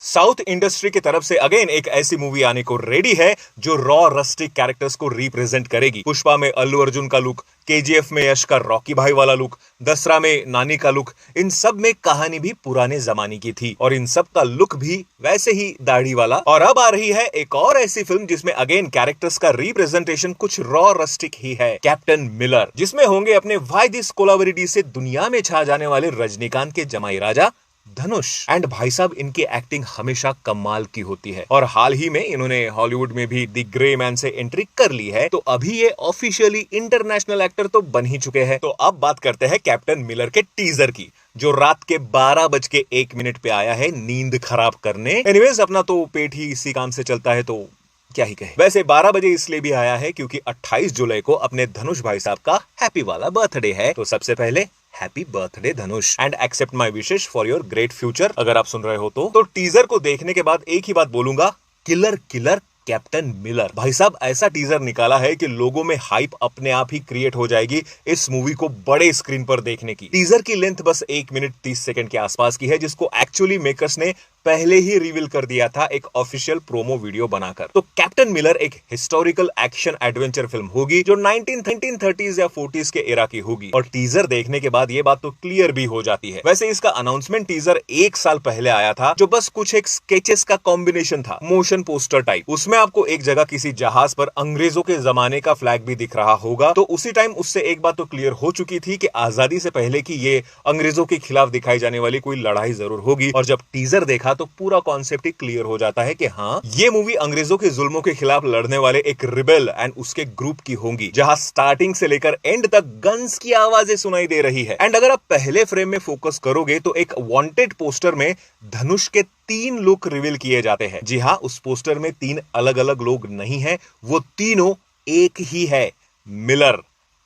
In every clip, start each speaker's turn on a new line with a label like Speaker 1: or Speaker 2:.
Speaker 1: South industry की तरफ से अगेन एक ऐसी मूवी आने को रेडी है जो रॉ रस्टिक कैरेक्टर्स को रिप्रेजेंट करेगी। पुष्पा में अल्लू अर्जुन का लुक, केजीएफ में यश का रॉकी भाई वाला लुक, दसरा में नानी का लुक, इन सब में कहानी भी पुराने जमाने की थी और इन सब का लुक भी वैसे ही दाढ़ी वाला। और अब आ रही है एक और ऐसी फिल्म जिसमें अगेन कैरेक्टर्स का रिप्रेजेंटेशन कुछ रॉ रस्टिक ही है, कैप्टन मिलर, जिसमें होंगे अपने वाई दिस कोलावेरिटी से दुनिया में छा जाने वाले रजनीकांत के जमाई राजा धनुष। एंड भाई साहब इनकी एक्टिंग हमेशा कमाल की होती है और हाल ही में इन्होंने हॉलीवुड में भी द ग्रे मैन से एंट्री कर ली है, तो अभी ये ऑफिशियली इंटरनेशनल एक्टर तो बन ही चुके हैं। तो अब बात करते हैं कैप्टन मिलर के टीजर की, जो रात के 12:01 पे आया है नींद खराब करने। एनीवेज अपना तो पेट ही इसी काम से चलता है तो क्या ही कहे। वैसे 12 बजे इसलिए भी आया है क्योंकि 28 जुलाई को अपने धनुष भाई साहब का हैप्पी वाला बर्थडे है। तो सबसे पहले happy birthday Dhanush and accept my wishes for your great future. अगर आप सुन रहे हो तो टीजर को देखने के बाद एक ही बात बोलूंगा, किलर किलर कैप्टन मिलर। भाई साहब ऐसा टीजर निकाला है कि लोगों में हाइप अपने आप ही क्रिएट हो जाएगी इस मूवी को बड़े स्क्रीन पर देखने की। टीजर की लेंथ बस 1 मिनट 30 सेकंड के आसपास की है, जिसको एक्चुअली मेकर्स ने पहले ही रिवील कर दिया था एक ऑफिशियल प्रोमो वीडियो बनाकर। तो कैप्टन मिलर एक हिस्टोरिकल एक्शन एडवेंचर फिल्म होगी जो 1930s या 40s के एरा की होगी और टीजर देखने के बाद ये बात तो क्लियर भी हो जाती है। वैसे इसका अनाउंसमेंट टीजर 1 साल पहले आया था जो बस कुछ एक स्केचेस का कॉम्बिनेशन था, मोशन पोस्टर टाइप। उसमें आपको एक जगह किसी जहाज पर अंग्रेजों के जमाने का फ्लैग भी दिख रहा होगा। तो उसी टाइम उससे एक बात तो क्लियर हो चुकी थी कि आजादी से पहले की ये अंग्रेजों के खिलाफ दिखाई जाने वाली कोई लड़ाई जरूर होगी। और जब टीजर देखा तो पूरा कॉन्सेप्ट ही क्लियर हो जाता है कि हाँ, ये मूवी अंग्रेजों के जुल्मों के खिलाफ लड़ने वाले एक रिबेल एंड उसके ग्रुप की होंगी, जहां स्टार्टिंग से लेकर एंड तक गन्स की आवाजें सुनाई दे रही है। एंड अगर आप पहले फ्रेम में फोकस करोगे तो एक वांटेड पोस्टर में धनुष के 3 लुक रिवील किए जाते हैं। जी हाँ, उस पोस्टर में 3 अलग अलग लोग नहीं है, वो तीनों एक ही है, मिलर,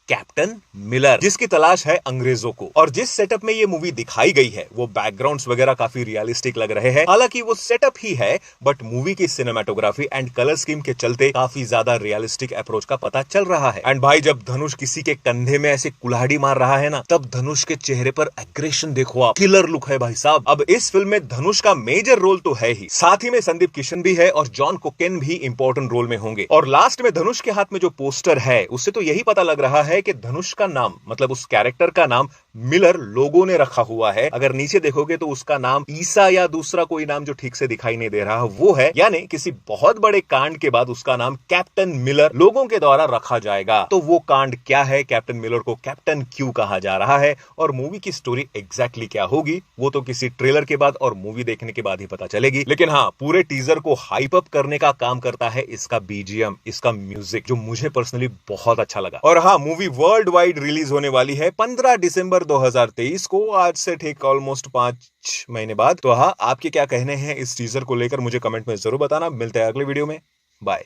Speaker 1: कैप्टन मिलर, जिसकी तलाश है अंग्रेजों को। और जिस सेटअप में ये मूवी दिखाई गई है वो बैकग्राउंड्स वगैरह काफी रियलिस्टिक लग रहे हैं। हालांकि वो सेटअप ही है बट मूवी की सिनेमेटोग्राफी एंड कलर स्कीम के चलते काफी ज्यादा रियलिस्टिक अप्रोच का पता चल रहा है। एंड भाई जब धनुष किसी के कंधे में ऐसे कुल्हाड़ी मार रहा है ना, तब धनुष के चेहरे पर एग्रेशन देखो आप, किलर लुक है भाई साहब। अब इस फिल्म में धनुष का मेजर रोल तो है ही, साथ ही में संदीप किशन भी है और जॉन कोकेन भी इंपॉर्टेंट रोल में होंगे। और लास्ट में धनुष के हाथ में जो पोस्टर है उससे तो यही पता लग रहा है कि धनुष का नाम मतलब उस कैरेक्टर का नाम मिलर लोगों ने रखा हुआ है। अगर नीचे देखोगे तो उसका नाम ईसा या दूसरा कोई नाम जो ठीक से दिखाई नहीं दे रहा वो है, यानी किसी बहुत बड़े कांड के बाद उसका नाम कैप्टन मिलर लोगों के द्वारा रखा जाएगा। तो वो कांड क्या है, कैप्टन मिलर को कैप्टन क्यों कहा जा रहा है और मूवी की स्टोरी एग्जैक्टली क्या होगी, वो तो किसी ट्रेलर के बाद और मूवी देखने के बाद ही पता चलेगी। लेकिन हाँ, पूरे टीजर को हाइप अप करने का काम करता है इसका बीजीएम, इसका म्यूजिक, जो मुझे पर्सनली बहुत अच्छा लगा। और हाँ, मूवी वर्ल्ड वाइड रिलीज होने वाली है 15 दिसंबर 2023 को, आज से ठीक ऑलमोस्ट 5 महीने बाद। तो हाँ, आपके क्या कहने हैं इस टीजर को लेकर मुझे कमेंट में जरूर बताना। मिलते हैं अगले वीडियो में, बाय।